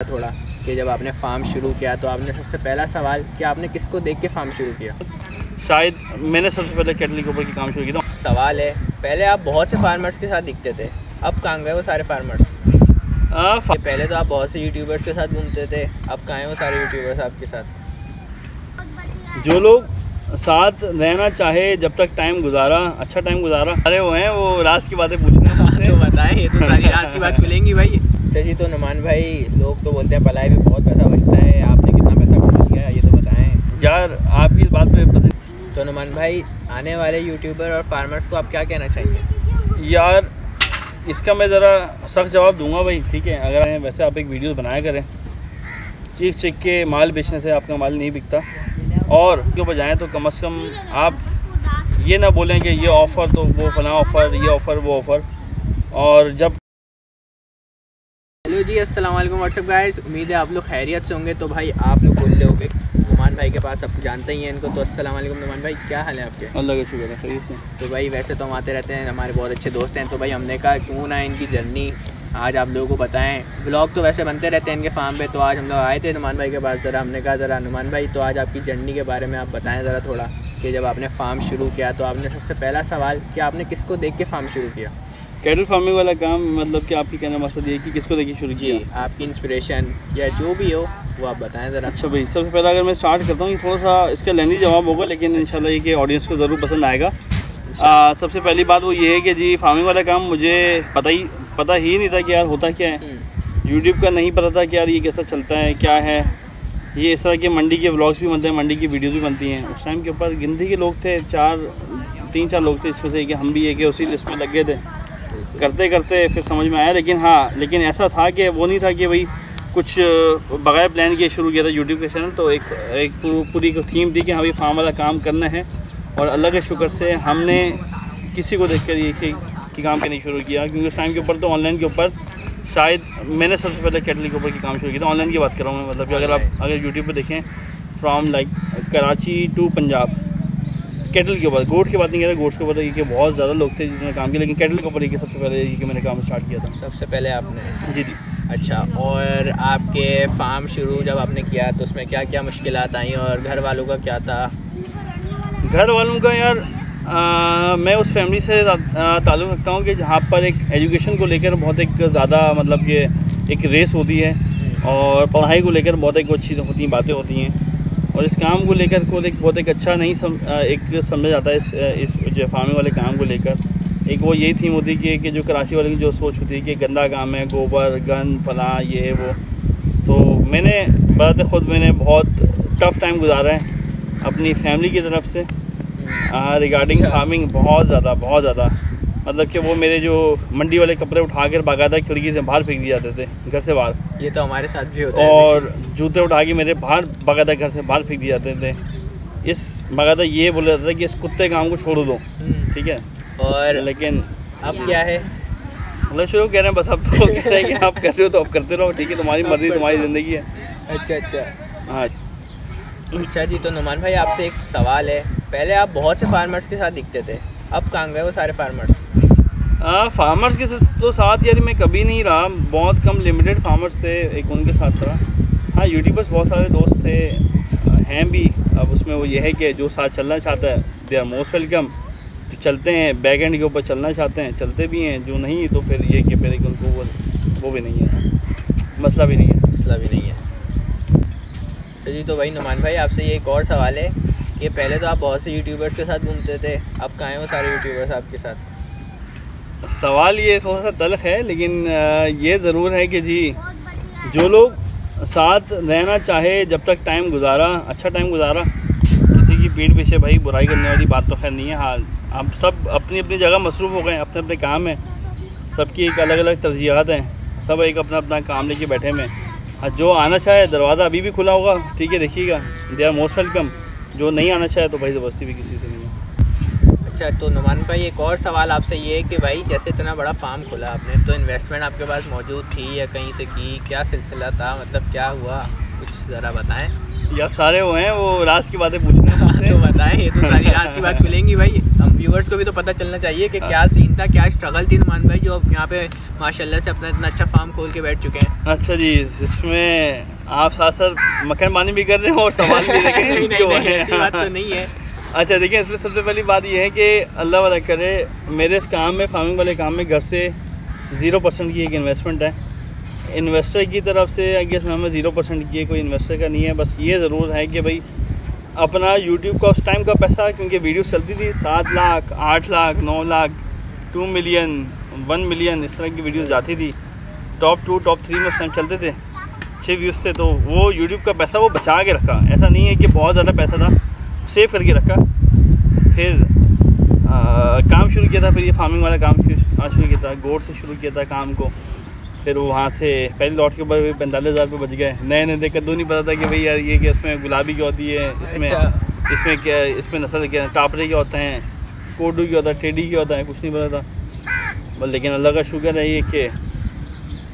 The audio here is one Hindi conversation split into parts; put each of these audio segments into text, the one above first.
थोड़ा कि जब आपने फार्म शुरू किया तो आपने सबसे पहला सवाल कि आपने किसको देख के फार्म शुरू किया? शायद मैंने सबसे पहले केटल के ऊपर की काम शुरू किया था। सवाल है, पहले आप बहुत से फार्मर्स के साथ दिखते थे, अब कहाँ गए वो सारे फार्मर्स? पहले तो आप बहुत से यूट्यूबर्स के साथ घूमते थे, अब कहाँ हैं वो सारे यूट्यूबर्स आपके साथ? जो लोग साथ रहना चाहे जब तक टाइम गुजारा, अच्छा टाइम गुजारा, अरे वो हैं वो राज की बातें पूछ रहे हैं। तो बताएं, ये तो सारी रात की बात खुलेंगी भाई। अच्छा जी, तो नुमान भाई, लोग तो बोलते हैं पलाई में बहुत पैसा बचता है, आपने कितना पैसा कमा लिया ये तो बताएं यार। आपकी इस बात पे पता तो नुमान भाई, आने वाले यूट्यूबर और फार्मर्स को आप क्या कहना चाहेंगे? यार इसका मैं ज़रा सख्त जवाब दूंगा भाई, ठीक है। अगर वैसे आप एक वीडियो बनाया करें, चीख के माल बेचने से आपका माल नहीं बिकता, और क्यों बजाएं तो कम से कम आप ये ना बोलें कि ये ऑफ़र तो वो फलां ऑफ़र, ये ऑफ़र वो ऑफ़र। और जब हेलो जी, अस्सलाम वालेकुम व्हाट्सअप गाइस, उम्मीद है आप लोग खैरियत से होंगे। तो भाई आप लोग बोल रहे होंगे नुमान भाई के पास, आप जानते ही हैं इनको, तो अस्सलाम वालेकुम नुमान भाई, क्या हाल है आपके? अल्लाह का शुक्र है, खैरियत से। तो भाई वैसे तो हम आते रहते हैं, हमारे बहुत अच्छे दोस्त हैं, तो भाई हमने कहा क्यों ना इनकी जर्नी आज आप लोगों को बताएं। व्लॉग तो वैसे बनते रहते हैं इनके फार्म पे, तो आज हम लोग आए थे नुमान भाई के पास, ज़रा हमने कहा ज़रा नुमान भाई तो आज आपकी जर्नी के बारे में आप बताएं ज़रा थोड़ा, कि जब आपने फार्म शुरू किया तो आपने सबसे पहला सवाल कि आपने किसको देख के फार्म शुरू किया? कैटल फार्मिंग वाला काम, मतलब कि आपकी कहने मकसद ये कि किसको देखिए शुरू किया? जी, आपकी इंस्पिरेशन या जो भी हो वो आप बताएं ज़रा। अच्छा भाई, सबसे पहले अगर मैं स्टार्ट करता हूँ, थोड़ा सा इसका लेंदी जवाब होगा, लेकिन इंशाल्लाह ये कि ऑडियंस को ज़रूर पसंद आएगा। सबसे पहली बात वो ये है कि जी फार्मिंग वाला काम मुझे पता ही नहीं था कि यार होता क्या है। यूट्यूब का नहीं पता था कि यार ये कैसा चलता है, क्या है ये। इस तरह के मंडी के व्लॉग्स भी बनते हैं, मंडी की वीडियोज़ भी बनती हैं। उस टाइम के ऊपर गिनती के लोग थे, 3-4 लोग थे, इसमें से कि हम भी ये कि उसी लिस्ट में लग गए थे। करते करते फिर समझ में आया, लेकिन ऐसा था कि वो नहीं था कि भाई कुछ बगैर प्लान किए शुरू किया था यूट्यूब का चैनल। तो एक पूरी थीम थी कि हाँ भाई फार्म वाला काम करना है, और अल्लाह के शुक्र से हमने किसी को देख कर ये कि काम करना शुरू किया। क्योंकि उस टाइम के ऊपर तो ऑनलाइन के ऊपर शायद मैंने सबसे पहले केटल के ऊपर की काम शुरू किया था। ऑनलाइन की बात कर रहा हूँ मैं, मतलब कि अगर यूट्यूब पर देखें from like Karachi to Punjab, cattle के ऊपर, गोट की बात नहीं कर रहा, गोट्स के ऊपर कि बहुत ज़्यादा लोग थे जिन्होंने काम किया, लेकिन केटल के ऊपर सबसे पहले ये कि मैंने काम स्टार्ट किया था। सबसे पहले आपने? जी। अच्छा, और आपके फार्म शुरू जब आपने किया तो उसमें क्या क्या मुश्किलात आई, और घर वालों का क्या था? घर वालों का यार मैं उस फैमिली से ताल्लुक़ रखता हूँ कि जहाँ पर एक एजुकेशन को लेकर बहुत एक ज़्यादा, मतलब कि एक रेस होती है, और पढ़ाई को लेकर बहुत एक अच्छी होती बातें होती हैं, और इस काम को लेकर बहुत एक अच्छा नहीं समझा जाता है इस जो फार्मिंग वाले काम को लेकर। एक वो यही थीम होती है कि जो कराची वाले की जो सोच होती है कि गंदा काम है, गोबर गंद फला ये वो। तो मैंने बताते ख़ुद मैंने बहुत टफ़ टाइम गुजारा है अपनी फैमिली की तरफ से रिगार्डिंग फार्मिंग, बहुत ज़्यादा। मतलब कि वो मेरे जो मंडी वाले कपड़े उठाकर बाकायदा खिड़की से बाहर फेंक दिए जाते थे, घर से बाहर। ये तो हमारे साथ भी होता है। और जूते उठा के मेरे बाकायदा घर से बाहर फेंक दिए जाते थे। बाकायदा ये बोला जाता था कि इस कुत्ते काम को छोड़ दो, ठीक है। और लेकिन अब क्या है, मतलब शुरू कह रहे हैं बस, अब तो कह रहे हैं कि आप कर रहे हो तो आप करते रहो, ठीक है, तुम्हारी मर्जी, तुम्हारी ज़िंदगी है। अच्छा। हाँ। अच्छा जी, तो नुमान भाई आपसे एक सवाल है, पहले आप बहुत से फार्मर्स के साथ दिखते थे, अब कहाँ गए वो सारे फार्मर्स? फार्मर्स के तो साथ यार मैं कभी नहीं रहा, बहुत कम लिमिटेड फार्मर्स थे, एक उनके साथ था। हाँ, यूट्यूबर्स बहुत सारे दोस्त थे, हैं भी। अब उसमें वो ये है कि जो साथ चलना चाहता है दे आर मोस्ट वेलकम, जो चलते हैं बैक एंड के ऊपर चलना चाहते हैं चलते भी हैं, जो नहीं तो फिर ये कि फिर उनको वो भी नहीं है, मसला भी नहीं है। तो जी, तो भाई नुमान भाई आपसे ये एक और सवाल है कि पहले तो आप बहुत से यूट्यूबर्स के साथ घूमते थे, अब कहाँ हैं वो सारे यूट्यूबर्स आपके साथ? सवाल ये थोड़ा सा तल्ख है, लेकिन ये ज़रूर है कि जी जो लोग साथ रहना चाहे जब तक टाइम गुजारा, अच्छा टाइम गुजारा, किसी की पीठ पीछे भाई बुराई करने वाली बात तो खैर नहीं है। हाँ, हम सब अपनी अपनी जगह मसरूफ़ हो गए, अपने अपने काम हैं, सबकी एक अलग अलग तरजीहात हैं, सब एक अपना अपना काम लेके बैठे में। हाँ, जो आना चाहे दरवाज़ा अभी भी खुला होगा, ठीक है, देखिएगा, दे आर मोस्ट वेलकम। जो नहीं आना चाहे तो भाई ज़बरदस्ती भी किसी से नहीं है। अच्छा, तो नुमान भाई एक और सवाल आपसे ये है कि भाई जैसे इतना बड़ा फार्म खोला आपने, तो इन्वेस्टमेंट आपके पास मौजूद थी या कहीं से की, क्या सिलसिला था, मतलब क्या हुआ, कुछ ज़रा बताएं। यार सारे वो हैं, वो राज की बातें पूछ रहे हैं। तो बताएं, ये तो सारी रात की बात खुलेंगी भाई, हम व्यूअर्स को भी तो पता चलना चाहिए कि क्या सीन था, क्या स्ट्रगल थी नुमान भाई जो यहाँ पे माशाल्लाह से अपना इतना अच्छा फार्म खोल के बैठ चुके हैं। अच्छा जी, इसमें आप साथ साथ मक्खन पानी भी कर रहे हैं और सवाल भी देख रहे हैं। नहीं, ऐसी बात तो नहीं है। अच्छा देखिए, इसमें सबसे पहली बात ये है कि अल्लाह वाला करे, मेरे इस काम में, फार्मिंग वाले काम में घर से 0% की एक इन्वेस्टमेंट है। इन्वेस्टर की तरफ से आई गेस हमें 0% की कोई इन्वेस्टर का नहीं है। बस ये ज़रूर है कि भाई अपना यूट्यूब का उस टाइम का पैसा, क्योंकि वीडियो चलती थी 7 लाख 8 लाख 9 लाख 2 मिलियन 1 मिलियन इस तरह की वीडियो जाती थी। टॉप 2 टॉप 3 में उस टाइम चलते थे, 6 व्यूज़ थे। तो वो यूट्यूब का पैसा वो बचा के रखा, ऐसा नहीं है कि बहुत ज़्यादा पैसा था, सेव करके रखा। फिर काम शुरू किया था, फिर ये फार्मिंग वाला काम शुरू किया था, गोट से शुरू किया था काम को। फिर वहाँ से पहले लॉट के ऊपर 45,000 रुपये बच गए। नए नए देखकर तो नहीं पता था कि भाई यार ये कि इसमें गुलाबी क्या होती है, इसमें क्या, इसमें नस्ल क्या, टापरे क्या होते हैं, कोडू क्या होता है, टेडी क्या होता है, कुछ नहीं पता था। बस लेकिन अल्लाह का शुक्र है ये कि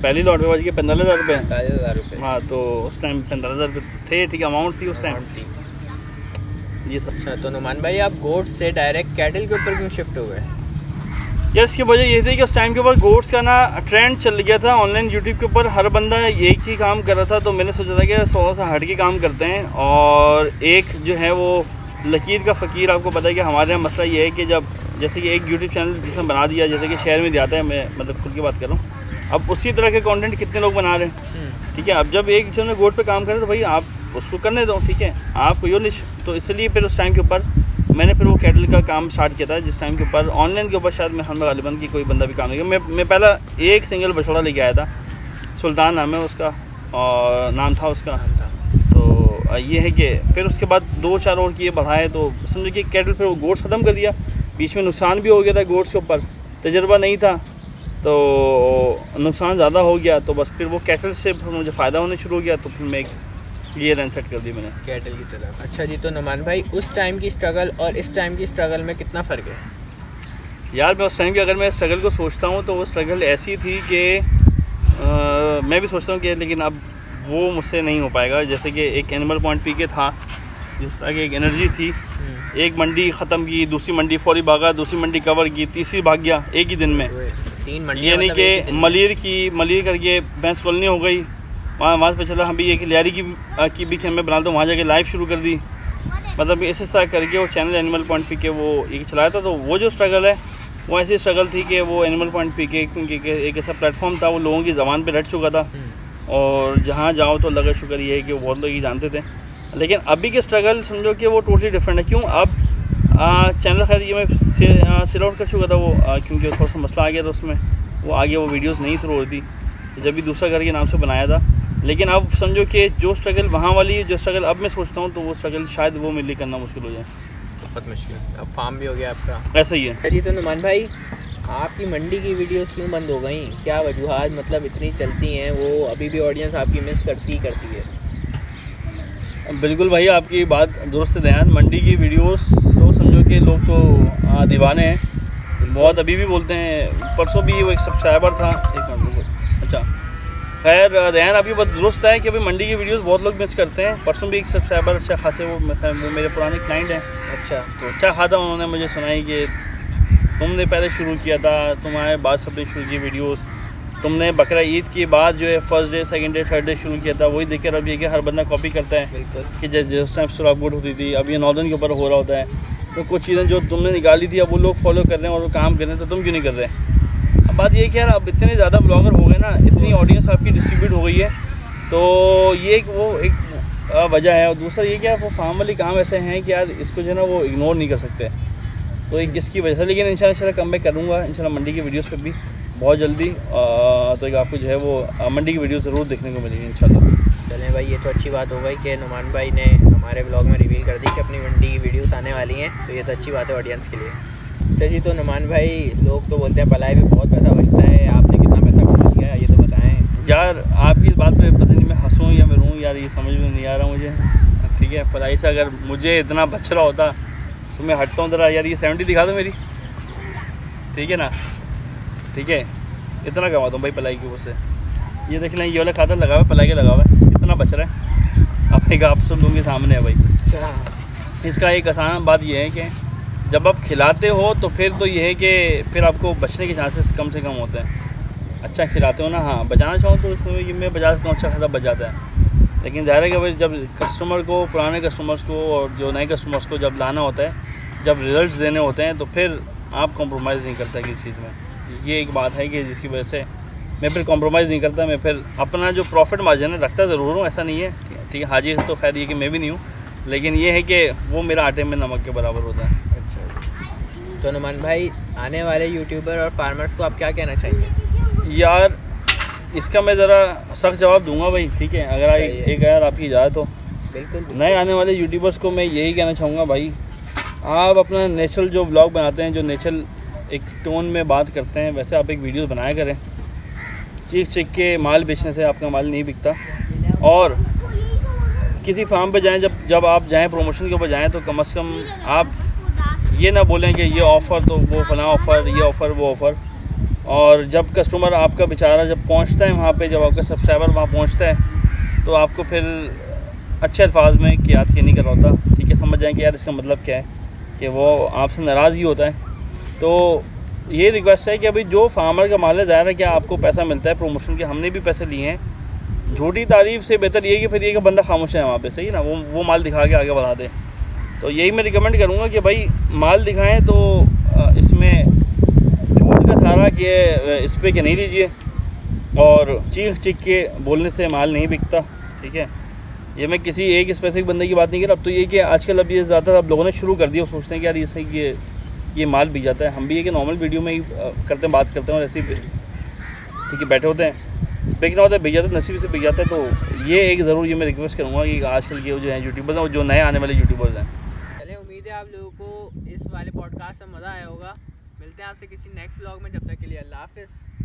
पहली लॉट में बच गए 45,000 रुपये। 45,000 रुपये, हाँ, तो उस टाइम 15,000 रुपये थे, ठीक अमाउंट थी उस टाइम ये सब। अच्छा, तो नुमान भाई आप गोट से डायरेक्ट कैटल के ऊपर क्यों शिफ्ट हो गए? यार इसकी वजह ये थी कि उस टाइम के ऊपर गोट्स का ना ट्रेंड चल गया था ऑनलाइन यूट्यूब के ऊपर, हर बंदा एक ही काम कर रहा था। तो मैंने सोचा था कि थोड़ा सा हट के काम करते हैं। और एक जो है वो लकीर का फ़कीर, आपको पता है कि हमारे यहाँ मसला ये है कि जब जैसे कि एक यूट्यूब चैनल जिसने बना दिया, जैसे कि शहर में दिया है, मैं मतलब खुद की बात कर रहा हूँ, अब उसी तरह के कंटेंट कितने लोग बना रहे हैं, ठीक है। अब जब एक जो है गोट पे काम करे तो भाई आप उसको करने दो, ठीक है, आप यो नहीं। तो इसलिए फिर उस टाइम के ऊपर मैंने फिर वो कैटल का काम स्टार्ट किया था, जिस टाइम के ऊपर ऑनलाइन के ऊपर शायद मैं हमें गालिबन की कोई बंदा भी काम नहीं किया। मैं पहला एक सिंगल बछड़ा लेके आया था, सुल्तान नाम है उसका और नाम था उसका। तो ये है कि फिर उसके बाद 2-4 और किए बढ़ाए, तो समझो कि कैटल फिर वो गोट्स ख़त्म कर दिया। बीच में नुकसान भी हो गया था गोट्स के ऊपर, तजर्बा नहीं था तो नुकसान ज़्यादा हो गया। तो बस फिर वो कैटल से मुझे फ़ायदा होने शुरू हो गया, तो फिर मैं ये रन सेट कर दी मैंने कैटल की तरफ। अच्छा जी, तो नुमान भाई उस टाइम की स्ट्रगल और इस टाइम की स्ट्रगल में कितना फ़र्क है? यार मैं उस टाइम की अगर मैं स्ट्रगल को सोचता हूँ तो वो स्ट्रगल ऐसी थी कि मैं भी सोचता हूँ कि लेकिन अब वो मुझसे नहीं हो पाएगा। जैसे कि एक एनिमल पॉइंट पी के था, जिस तरह की एक एनर्जी थी, एक मंडी ख़त्म की, दूसरी मंडी फौरी भागा, दूसरी मंडी कवर की, तीसरी भाग गया एक ही दिन में। 3 मंडी, यानी कि मलिर करके भैंस कॉलोनी हो गई, वहाँ से चला हम भी एक लियारी की भी मैं बना, तो वहाँ जाके लाइव शुरू कर दी। मतलब इस तरह करके वो चैनल एनिमल पॉइंट पी के वो एक चलाया था। तो वो जो स्ट्रगल है वो ऐसी स्ट्रगल थी कि वो एनिमल पॉइंट पी के, क्योंकि एक ऐसा प्लेटफॉर्म था वो लोगों की ज़बान पे रट चुका था, और जहाँ जाओ तो लगा शुक्र ये है कि वो बहुत लोग ही जानते थे। लेकिन अभी के स्ट्रगल समझो कि वो टोटली डिफरेंट है। क्यों? अब चैनल खैर ये मैं सेल आउट कर चुका था वो, क्योंकि थोड़ा सा मसला आ गया था उसमें, वो आगे वो वीडियोज़ नहीं थ्रू होती जब भी दूसरा घर के नाम से बनाया था। लेकिन अब समझो कि जो स्ट्रगल वहाँ वाली, जो स्ट्रगल अब मैं सोचता हूँ, तो वो स्ट्रगल शायद वो मेरे लिए करना मुश्किल हो जाए। बहुत मुश्किल। अब फार्म भी हो गया आपका, ऐसा ही है। चलिए, तो नुमान भाई आपकी मंडी की वीडियोस क्यों बंद हो गई? क्या वजूहात, मतलब इतनी चलती हैं वो, अभी भी ऑडियंस आपकी मिस करती है? बिल्कुल भाई, आपकी बात दुरुस्त ध्यान। मंडी की वीडियोस तो समझो कि लोग तो दीवाने हैं बहुत, अभी भी बोलते हैं। परसों भी वो एक सब्सक्राइबर था, एक मिनट, अच्छा खैर ध्यान आपकी बात दुरुस्त है कि भाई मंडी की वीडियोस बहुत लोग मिस करते हैं। परसों भी एक सब्सक्राइबर अच्छा खासे, वो मेरे पुराने क्लाइंट हैं। अच्छा, तो अच्छा खासा उन्होंने मुझे सुनाई कि तुमने पहले शुरू किया था, तुम्हारे बाद सबने शुरू की वीडियोस, तुमने बकरा ईद के बाद जो है first day, second day, third day शुरू किया था, वही देखकर अब ये कि हर बंदा कॉपी करता है। बिल्कुल, कि जिस टाइम सुराग बोट होती थी, अब ये नॉर्दर्न के ऊपर हो रहा होता है। तो कुछ चीज़ें जो तुमने निकाली थी अब वो लोग फॉलो कर रहे हैं और वो काम कर रहे हैं, तो तुम क्यों नहीं कर रहे? अब बात ये कि यार अब इतने ज़्यादा ब्लॉगर हो गए ना, इतनी ऑडियंस आपकी डिस्ट्रीब्यूट हो गई है, तो ये एक वजह है। और दूसरा ये क्या, वो फार्म वाली काम ऐसे हैं कि यार इसको जो है ना वो इग्नोर नहीं कर सकते, तो एक इसकी वजह से। लेकिन इंशाल्लाह कम बैक करूँगा इंशाल्लाह मंडी की वीडियोस पे भी बहुत जल्दी। तो एक आपको जो है वो मंडी की वीडियो ज़रूर देखने को मिलेगी इंशाल्लाह। चलें भाई, ये तो अच्छी बात हो गई कि नुमान भाई ने हमारे ब्लॉग में रिवील कर दी कि अपनी मंडी की वीडियोस आने वाली हैं, तो ये तो अच्छी बात है ऑडियंस के लिए। अच्छा जी, तो नुमान भाई लोग तो बोलते हैं पलाई में बहुत पैसा बचता है, आपने कितना पैसा कमा लिया ये तो बताएं। यार आपकी इस बात पे पता नहीं मैं हंसूँ या मैं रोऊँ यार, ये समझ में नहीं आ रहा मुझे, ठीक है। पलाई से अगर मुझे इतना बच रहा होता तो मैं हटता हूँ ज़रा। यार ये 70 दिखा दो मेरी, ठीक है ना, ठीक है, इतना कमाता हूँ भाई पलाई की उससे। ये देख लें, ये वाला खाता लगा हुआ है, पलाई के लगा हुआ है, इतना बच रहा है। अब एक आप सब लोगों के सामने है भाई। अच्छा, इसका एक आसान बात यह है कि जब आप खिलाते हो तो फिर तो ये है कि फिर आपको बचने के चांसेस कम से कम होते हैं। अच्छा खिलाते हो ना, हाँ बचाना चाहो तो इसमें ये मैं बचा सकता हूँ, अच्छा खासा बच जाता है। लेकिन ज़ाहिर है कि भाई जब कस्टमर को, पुराने कस्टमर्स को और जो नए कस्टमर्स को जब लाना होता है, जब रिजल्ट्स देने होते हैं, तो फिर आप कॉम्प्रोमाइज़ नहीं करता किसी चीज़ में। ये एक बात है कि जिसकी वजह से मैं फिर कॉम्प्रोमाइज़ नहीं करता। मैं फिर अपना जो प्रॉफिट मार्जिन है रखता ज़रूर हूँ, ऐसा नहीं है, ठीक है। हाजी तो खैर ये कि मैं भी नहीं हूँ, लेकिन ये है कि वो मेरा आटे में नमक के बराबर होता है। अच्छा, तो नुमान भाई आने वाले यूट्यूबर और फार्मर्स को आप क्या कहना चाहिए? यार इसका मैं ज़रा सख्त जवाब दूंगा भाई, ठीक है, अगर एक यार आपकी इजाज़त हो। बिल्कुल। नए आने वाले यूट्यूबर्स को मैं यही कहना चाहूँगा भाई, आप अपना नेचुरल जो व्लॉग बनाते हैं, जो नेचुरल एक टोन में बात करते हैं, वैसे आप एक वीडियो बनाया करें। चीख के माल बेचने से आपका माल नहीं बिकता। और किसी फार्म पे जाएं, जब आप जाएं प्रमोशन के ऊपर जाएं, तो कम से कम आप ये ना बोलें कि ये ऑफ़र तो वो फलां ऑफ़र, ये ऑफ़र वो ऑफ़र। और जब कस्टमर आपका बेचारा जब पहुंचता है वहाँ पे, जब आपका सब्सक्राइबर वहाँ पहुंचता है, तो आपको फिर अच्छे अल्फाज में कियात की नहीं कर रहा होता, ठीक है। समझ जाएं कि यार इसका मतलब क्या है, कि वो आपसे नाराज़ ही होता है। तो ये रिक्वेस्ट है कि अभी जो फार्मर का माल है, ज़ाहिर है कि आपको पैसा मिलता है प्रमोशन के, हमने भी पैसे लिए हैं। झूठी तारीफ़ से बेहतर ये कि फिर ये कि बंदा खामोश है वहाँ पे, सही ना, वो माल दिखा के आगे बढ़ा दे। तो यही मैं रिकमेंड करूँगा कि भाई माल दिखाएं तो इसमें झूठ का सहारा कि इस पर कि नहीं दीजिए, और चीख के बोलने से माल नहीं बिकता, ठीक है। ये मैं किसी एक स्पेसिफिक बंदे की बात नहीं कर रहा। अब तो ये कि आजकल अब ये ज़्यादातर अब लोगों ने शुरू कर दिया, सोचते हैं कि यार ये सही ये माल बिक जाता है। हम भी ये कि नॉर्मल वीडियो में ही करते हैं, बात करते हैं और ऐसे ही ठीक है बैठे होते हैं, बिकना होता है, बिक जाता है, नसीब से बिक जाता है। तो ये एक ज़रूर ये मैं रिक्वेस्ट करूँगा कि आजकल के जो है यूट्यूबर्स हैं, जो नए आने वाले यूट्यूबर्स हैं। चलिए, उम्मीद है आप लोगों को इस वाले पॉडकास्ट में मज़ा आया होगा। मिलते हैं आपसे किसी नेक्स्ट व्लॉग में, जब तक के लिए अल्लाह हाफ़िज़।